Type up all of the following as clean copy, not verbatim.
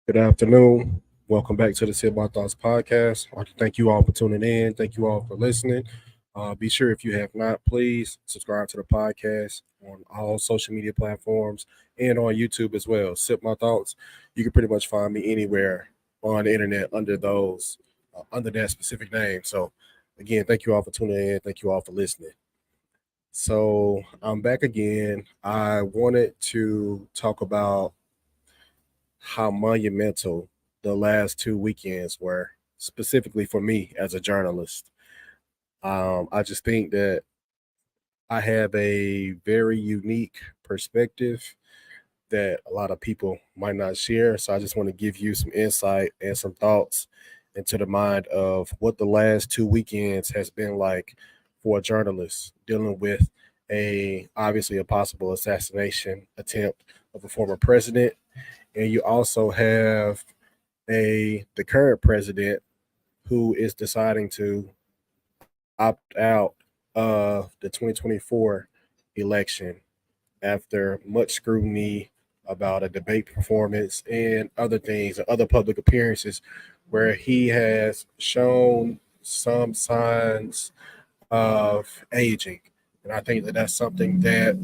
Good afternoon. Welcome back to the Sip My Thoughts podcast. I'd like to thank you all for tuning in. Thank you all for listening. Be sure if you have not, please subscribe to the podcast on all social media platforms and on YouTube as well. Sip My Thoughts. You can pretty much find me anywhere on the internet under that specific name. So, again, thank you all for tuning in. Thank you all for listening. So, I'm back again. I wanted to talk about how monumental the last two weekends were, specifically for me as a journalist. I just think that I have a very unique perspective that a lot of people might not share. So I just want to give you some insight and some thoughts into the mind of what the last two weekends has been like for a journalist dealing with a possible assassination attempt of a former president, and you also have the current president who is deciding to opt out of the 2024 election after much scrutiny about a debate performance and other things and other public appearances where he has shown some signs of aging. And I think that that's something that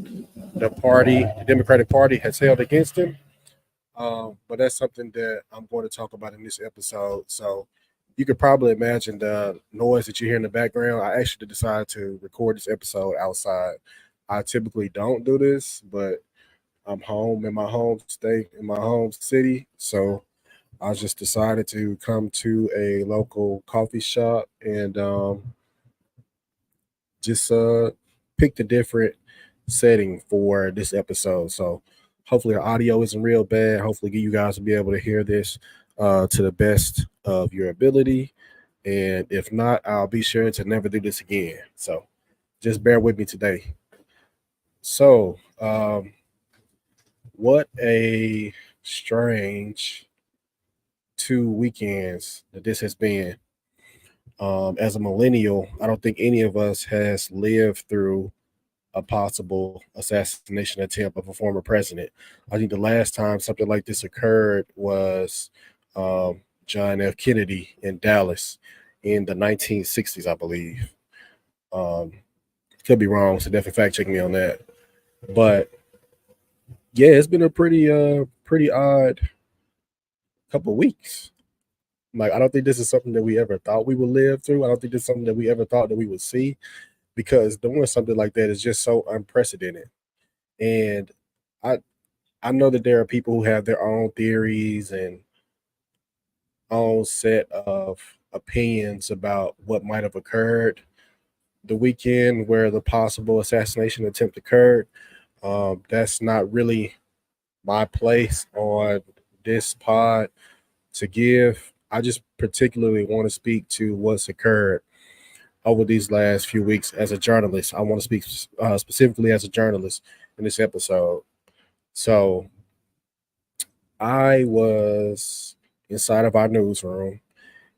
the Democratic Party, has held against him. But that's something that I'm going to talk about in this episode. So you could probably imagine the noise that you hear in the background. I actually decided to record this episode outside. I typically don't do this, but I'm home in my home state, in my home city. So I just decided to come to a local coffee shop and just picked a different setting for this episode. So hopefully the audio isn't real bad. Hopefully you guys will be able to hear this to the best of your ability. And if not, I'll be sure to never do this again. So just bear with me today. So, what a strange two weekends that this has been. As a millennial, I don't think any of us has lived through a possible assassination attempt of a former president. I think the last time something like this occurred was um, John F. Kennedy in Dallas in the 1960s, I believe. Um, could be wrong, so definitely fact check me on that. But yeah, it's been a pretty odd couple weeks. Like I don't think this is something that we ever thought we would live through. I don't think this is something that we ever thought that we would see because doing something like that is just so unprecedented. And I I know that there are people who have their own theories and own set of opinions about what might have occurred the weekend where the possible assassination attempt occurred. That's not really my place on this pod to give. I just particularly want to speak to what's occurred over these last few weeks as a journalist. I want to speak specifically as a journalist in this episode. So I was inside of our newsroom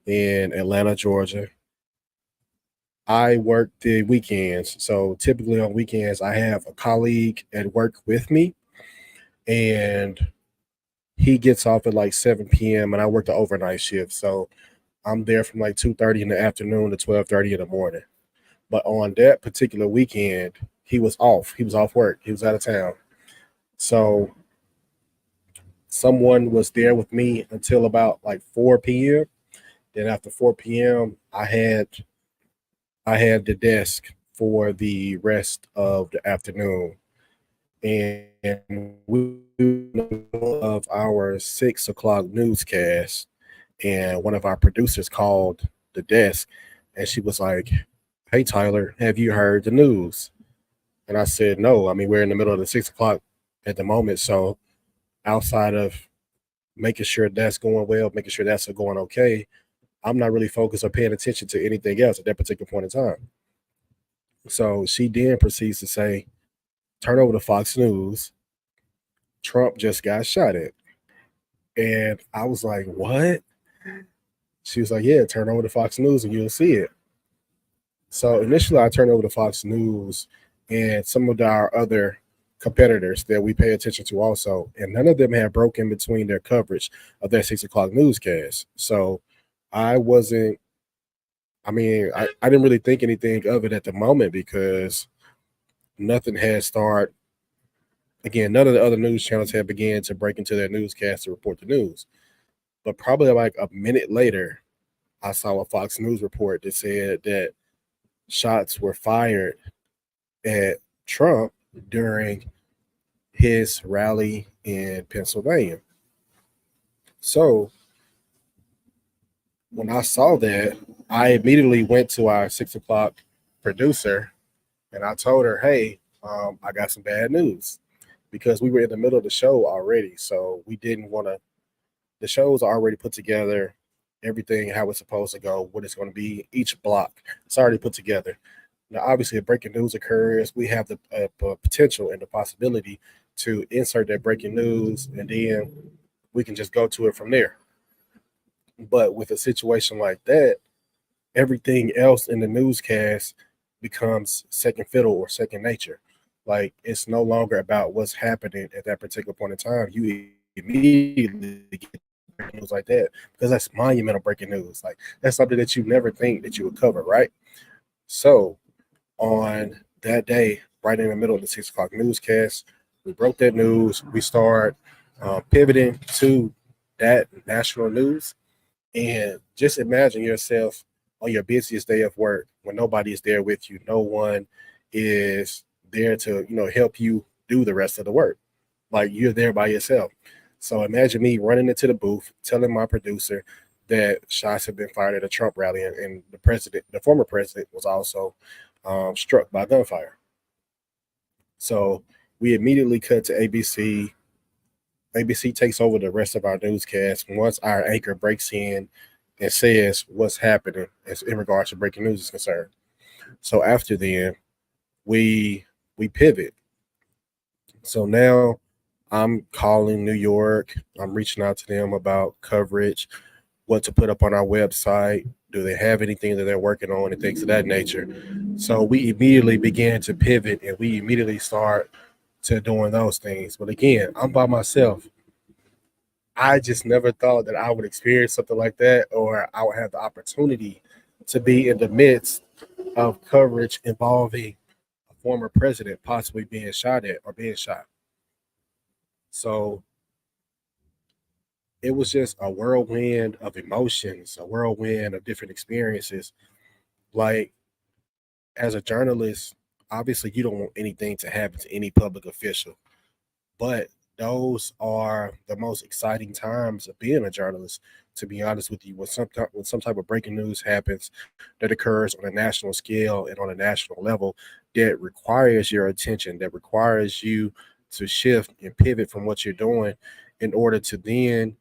in Atlanta, Georgia. I work the weekends. So typically on weekends, I have a colleague at work with me, and he gets off at like 7 p.m. and I work the overnight shift. So I'm there from like 2:30 in the afternoon to 12:30 in the morning. But on that particular weekend, he was off. He was off work. He was out of town. So someone was there with me until about like 4 p.m. Then after 4 p.m., I had the desk for the rest of the afternoon, and we were in the middle of our 6 o'clock newscast, and one of our producers called the desk, and she was like, "Hey Tyler, have you heard the news?" And I said, "No. I mean, we're in the middle of the 6 o'clock at the moment, so outside of making sure that's going well, making sure that's going okay, I'm not really focused or paying attention to anything else at that particular point in time." So she then proceeds to say, "Turn over to Fox News. Trump just got shot at." And I was like, "What?" She was like, "Yeah, turn over to Fox News and you'll see it." So initially, I turned over to Fox News, and some of our other competitors that we pay attention to also, and none of them had broken between their coverage of that 6 o'clock newscast. So I wasn't. I didn't really think anything of it at the moment because nothing had started. Again, none of the other news channels had began to break into their newscast to report the news. But probably like a minute later, I saw a Fox News report that said that shots were fired at Trump during his rally in Pennsylvania. So when I saw that, I immediately went to our 6 o'clock producer and I told her, "Hey, I got some bad news," because we were in the middle of the show already. So we didn't want to. The show's already put together, everything how it's supposed to go, what it's going to be, each block. It's already put together. Now, obviously, if breaking news occurs, we have the potential and the possibility to insert that breaking news, and then we can just go to it from there. But with a situation like that, everything else in the newscast becomes second fiddle or second nature. Like it's no longer about what's happening at that particular point in time. You immediately get breaking news like that because that's monumental breaking news. Like that's something that you never think that you would cover, right? So on that day, right in the middle of the 6 o'clock newscast, we broke that news. We start pivoting to that national news, and just imagine yourself on your busiest day of work when nobody is there with you. No one is there to, help you do the rest of the work. Like you're there by yourself. So imagine me running into the booth, telling my producer that shots have been fired at a Trump rally, and the former president, was also struck by gunfire. So we immediately cut to ABC. ABC takes over the rest of our newscast once our anchor breaks in and says what's happening as in regards to breaking news is concerned. So after then, we pivot. So now I'm calling New York. I'm reaching out to them about coverage, what to put up on our website. Do they have anything that they're working on and things of that nature? So we immediately began to pivot and we immediately start to doing those things. But again, I'm by myself. I just never thought that I would experience something like that or I would have the opportunity to be in the midst of coverage involving a former president possibly being shot at or being shot. So it was just a whirlwind of emotions, a whirlwind of different experiences. Like, as a journalist, obviously you don't want anything to happen to any public official, but those are the most exciting times of being a journalist. To be honest with you, when some type of breaking news happens that occurs on a national scale and on a national level that requires your attention, that requires you to shift and pivot from what you're doing in order to then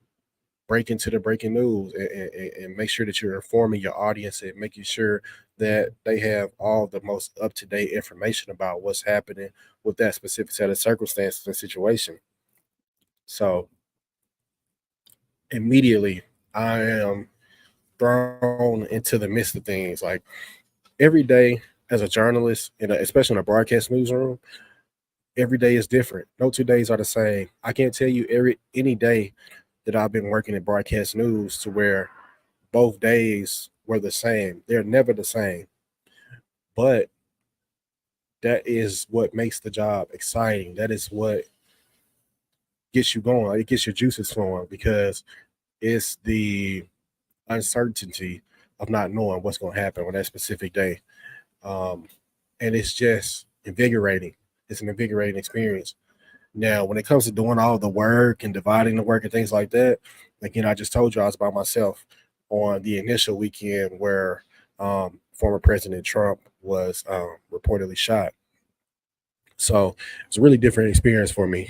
break into the breaking news and make sure that you're informing your audience and making sure that they have all the most up to date information about what's happening with that specific set of circumstances and situation. So immediately, I am thrown into the midst of things. Like every day as a journalist, especially in a broadcast newsroom, every day is different. No 2 days are the same. I can't tell you any day that I've been working in broadcast news to where both days were the same. They're never the same. But that is what makes the job exciting. That is what gets you going. It gets your juices flowing because it's the uncertainty of not knowing what's going to happen on that specific day. Um, and it's just invigorating. It's an invigorating experience. Now, when it comes to doing all the work and dividing the work and things like that, again, I just told you I was by myself on the initial weekend where former President Trump was reportedly shot. So it's a really different experience for me.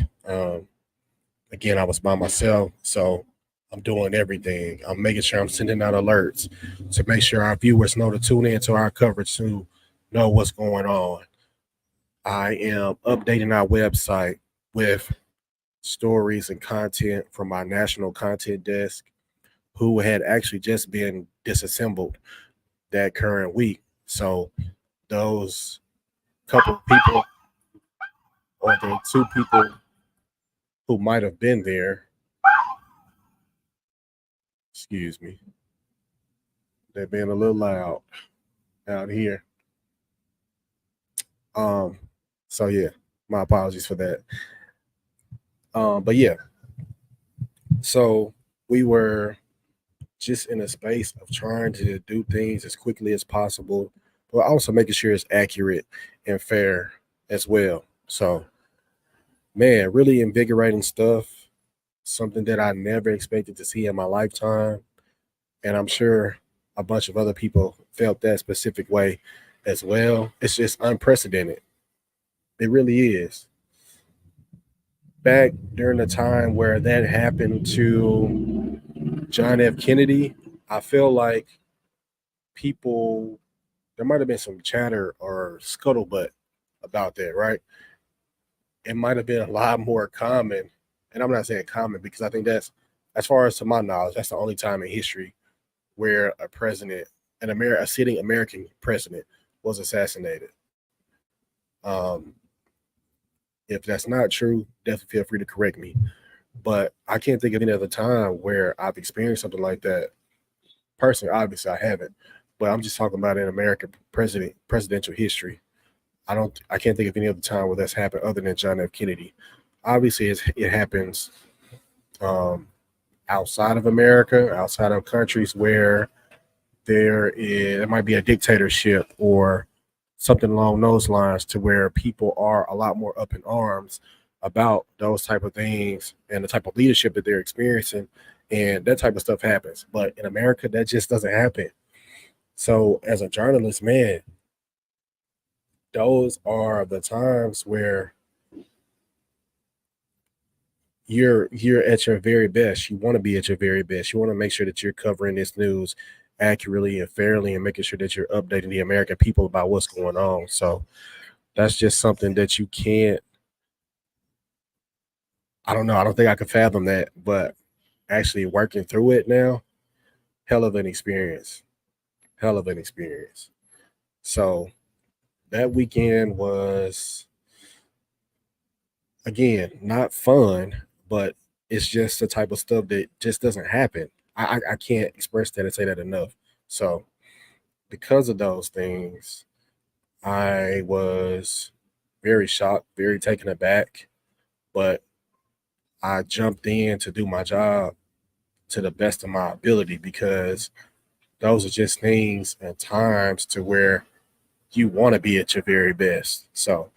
Again, I was by myself, so I'm doing everything. I'm making sure I'm sending out alerts to make sure our viewers know to tune into our coverage to know what's going on. I am updating our website with stories and content from our national content desk, who had actually just been disassembled that current week. So those couple of people, or the two people who might have been there, excuse me, they're being a little loud out here. Um, so yeah, my apologies for that. But yeah, so we were just in a space of trying to do things as quickly as possible, but also making sure it's accurate and fair as well. So, man, really invigorating stuff, something that I never expected to see in my lifetime. And I'm sure a bunch of other people felt that specific way as well. It's just unprecedented. It really is. Back during the time where that happened to John F. Kennedy, I feel like people, there might have been some chatter or scuttlebutt about that, right? It might have been a lot more common. And I'm not saying common because I think that's, as far as to my knowledge, that's the only time in history where a president, a sitting American president, was assassinated. Um, if that's not true, definitely feel free to correct me. But I can't think of any other time where I've experienced something like that. Personally, obviously, I haven't. But I'm just talking about in American presidential history. I can't think of any other time where that's happened other than John F. Kennedy. Obviously, it happens um, outside of America, outside of countries where there might be a dictatorship or something along those lines, to where people are a lot more up in arms about those type of things and the type of leadership that they're experiencing, and that type of stuff happens. But in America, that just doesn't happen. So as a journalist, man, those are the times where you're at your very best. You want to be at your very best. You want to make sure that you're covering this news accurately and fairly, and making sure that you're updating the American people about what's going on. So that's just something that you can't, I don't know, I don't think I could fathom that, but actually working through it now, hell of an experience. Hell of an experience. So that weekend was, again, not fun, but it's just the type of stuff that just doesn't happen. I can't express that and say that enough. So because of those things, I was very shocked, very taken aback, but I jumped in to do my job to the best of my ability, because those are just things and times to where you want to be at your very best. So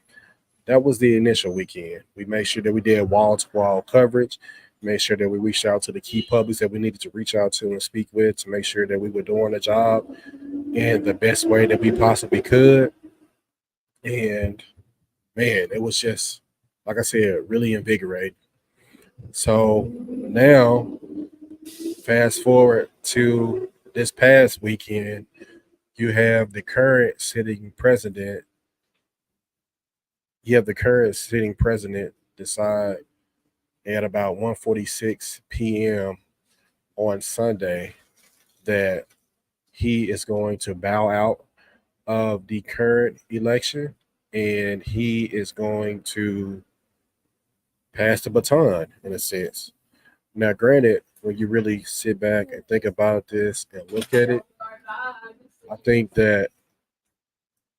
that was the initial weekend. We made sure that we did wall to wall coverage, made sure that we reached out to the key publics that we needed to reach out to and speak with, to make sure that we were doing the job in the best way that we possibly could. And man, it was just, like I said, really invigorating. So now, fast forward to this past weekend, you have the current sitting president. You have the current sitting president decide at about 1:46 p.m. on Sunday that he is going to bow out of the current election, and he is going to pass the baton in a sense. Now, granted, when you really sit back and think about this and look at it, I think that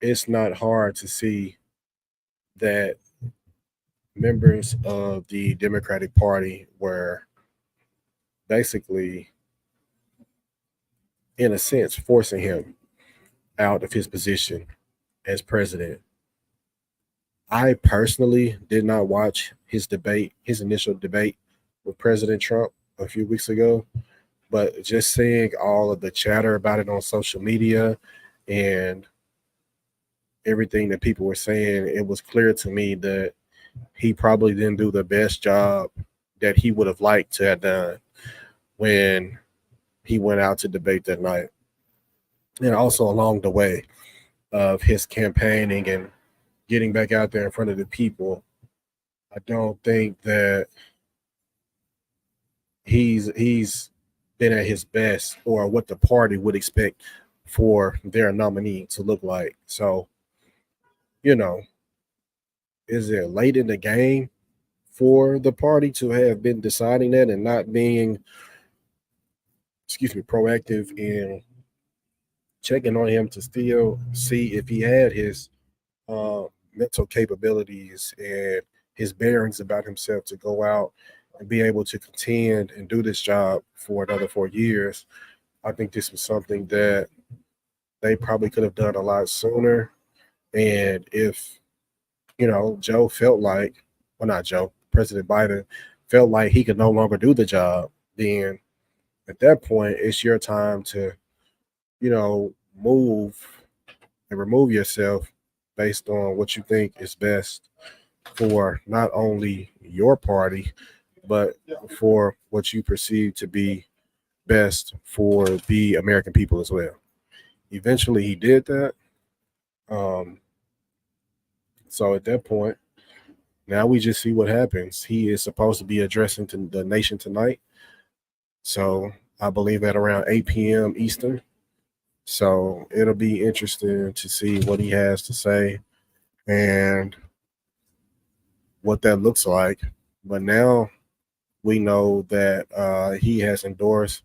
it's not hard to see that members of the Democratic Party were basically, in a sense, forcing him out of his position as president. I personally did not watch his initial debate with President Trump a few weeks ago, but just seeing all of the chatter about it on social media and everything that people were saying, it was clear to me that he probably didn't do the best job that he would have liked to have done when he went out to debate that night. And also along the way of his campaigning and getting back out there in front of the people, I don't think that he's been at his best, or what the party would expect for their nominee to look like. So, you know, is it late in the game for the party to have been deciding that and not being, proactive in checking on him to still see if he had his uh, mental capabilities and his bearings about himself to go out and be able to contend and do this job for another 4 years. I think this was something that they probably could have done a lot sooner. And if, Joe felt like, well, not Joe, President Biden felt like he could no longer do the job, then at that point, it's your time to, move and remove yourself based on what you think is best for not only your party, but for what you perceive to be best for the American people as well. Eventually, he did that. Um, so at that point, now we just see what happens. He is supposed to be addressing to the nation tonight. So I believe at around 8 p.m. Eastern. So it'll be interesting to see what he has to say and what that looks like. But now we know that he has endorsed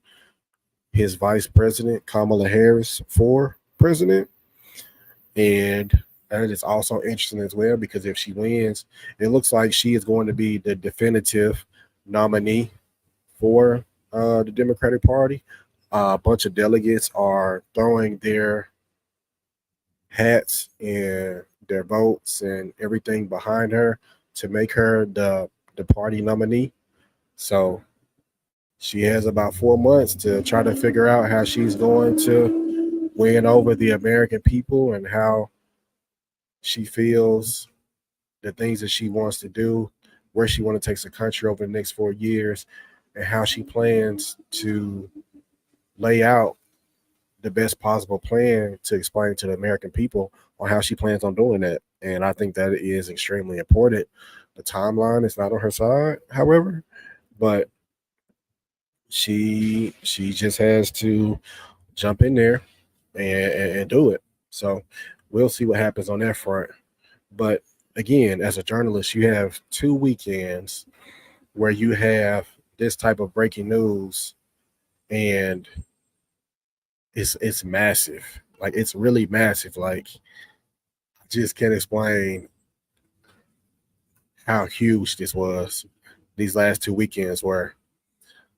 his vice president, Kamala Harris, for president. And that is also interesting as well because if she wins, it looks like she is going to be the definitive nominee for the Democratic Party. A bunch of delegates are throwing their hats and their votes and everything behind her to make her the party nominee. So she has about 4 months to try to figure out how she's going to win over the American people and how she feels the things that she wants to do, where she wants to take the country over the next 4 years, and how she plans to lay out the best possible plan to explain to the American people on how she plans on doing that. And I think that is extremely important. The timeline is not on her side, however, but she just has to jump in there and do it. So we'll see what happens on that front. But again, as a journalist, you have 2 weekends where you have this type of breaking news, and it's massive. Like it's really massive. Like I just can't explain how huge this was. These last 2 weekends were.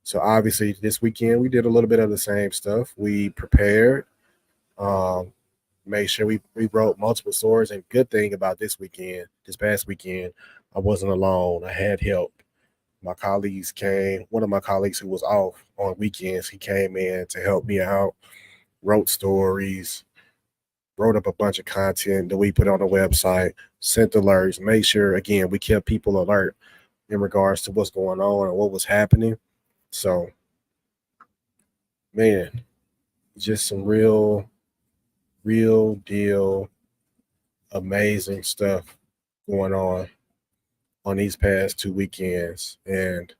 So obviously, this weekend we did a little bit of the same stuff. We prepared, um, made sure we wrote multiple stories. And good thing about this past weekend, I wasn't alone. I had help. My colleagues came. One of my colleagues who was off on weekends, he came in to help me out. Wrote stories, wrote up a bunch of content that we put on the website, sent alerts, made sure again we kept people alert in regards to what's going on and what was happening. So, man, just some real deal amazing stuff going on these past 2 weekends. And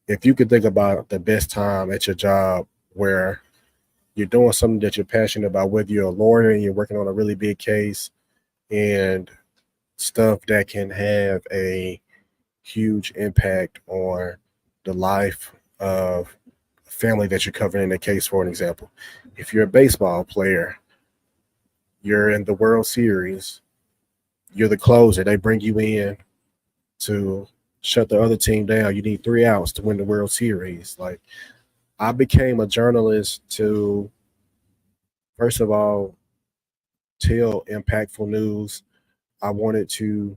if you could think about the best time at your job where you're doing something that you're passionate about, whether you're a lawyer and you're working on a really big case and stuff that can have a huge impact on the life of a family that you're covering in a case, for an example. If you're a baseball player, you're in the World Series, you're the closer, they bring you in to shut the other team down. You need 3 outs to win the World Series. Like, I became a journalist to, first of all, tell impactful news. I wanted to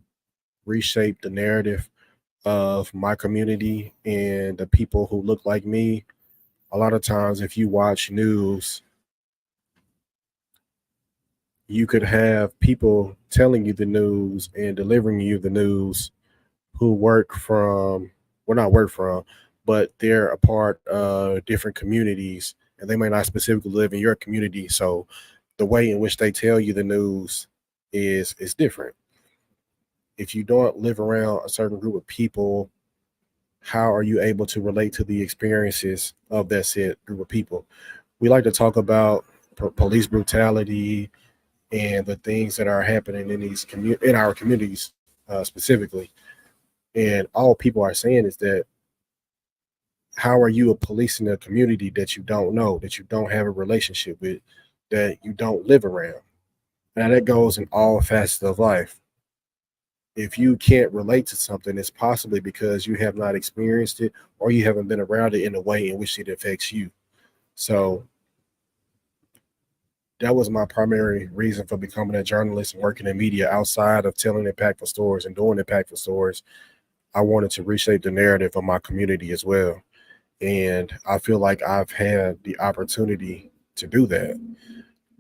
reshape the narrative of my community and the people who look like me. A lot of times, if you watch news, you could have people telling you the news and delivering you the news who work from, well, not work from, but they're a part of different communities and they may not specifically live in your community. So the way in which they tell you the news is different. If you don't live around a certain group of people, how are you able to relate to the experiences of that said group of people? We like to talk about police brutality and the things that are happening in in our communities specifically. And all people are saying is that how are you policing a community that you don't know, that you don't have a relationship with, that you don't live around? Now that goes in all facets of life. If you can't relate to something, it's possibly because you have not experienced it or you haven't been around it in a way in which it affects you. So that was my primary reason for becoming a journalist and working in media outside of telling impactful stories and doing impactful stories. I wanted to reshape the narrative of my community as well. And I feel like I've had the opportunity to do that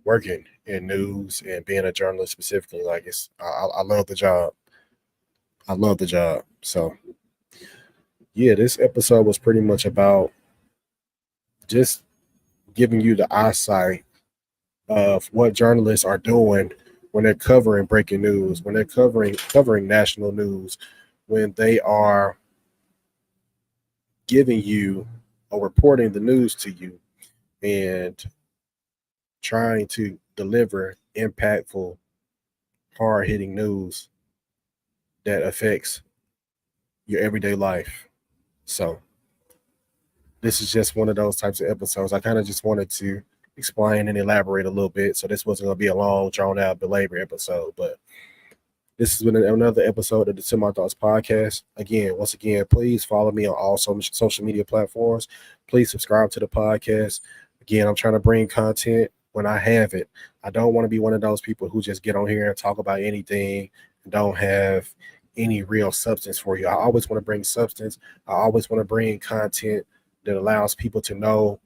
working in news and being a journalist specifically. Like I love the job. I love the job. So yeah, this episode was pretty much about just giving you the eyesight of what journalists are doing when they're covering breaking news, when they're covering national news, when they are giving you or reporting the news to you and trying to deliver impactful, hard hitting news that affects your everyday life. So this is just one of those types of episodes. I kind of just wanted to explain and elaborate a little bit. So this wasn't going to be a long, drawn out, belabored episode, but this has been another episode of the To My Thoughts podcast. Once again, please follow me on all social media platforms. Please subscribe to the podcast. Again, I'm trying to bring content when I have it. I don't want to be one of those people who just get on here and talk about anything and don't have any real substance for you. I always want to bring substance. I always want to bring content that allows people to know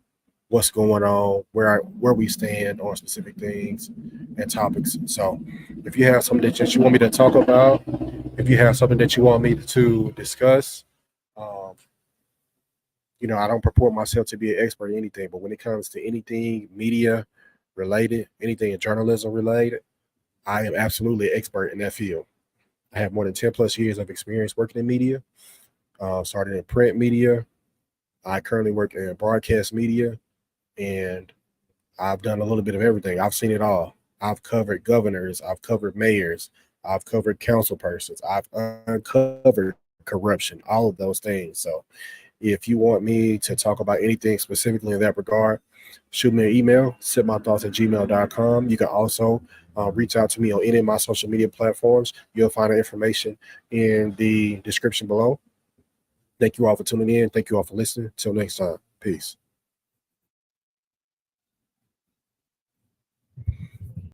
what's going on, where we stand on specific things and topics. So if you have something that you want me to talk about, if you have something that you want me to discuss, um, I don't purport myself to be an expert in anything, but when it comes to anything media related, anything journalism related, I am absolutely an expert in that field. I have more than 10 plus years of experience working in media. Started in print media. I currently work in broadcast media, and I've done a little bit of everything. I've seen it all. I've covered governors. I've covered mayors. I've covered council persons. I've uncovered corruption, all of those things. So if you want me to talk about anything specifically in that regard, shoot me an email, thesipmythoughts@gmail.com. You can also reach out to me on any of my social media platforms. You'll find the information in the description below. Thank you all for tuning in. Thank you all for listening. Till next time. Peace.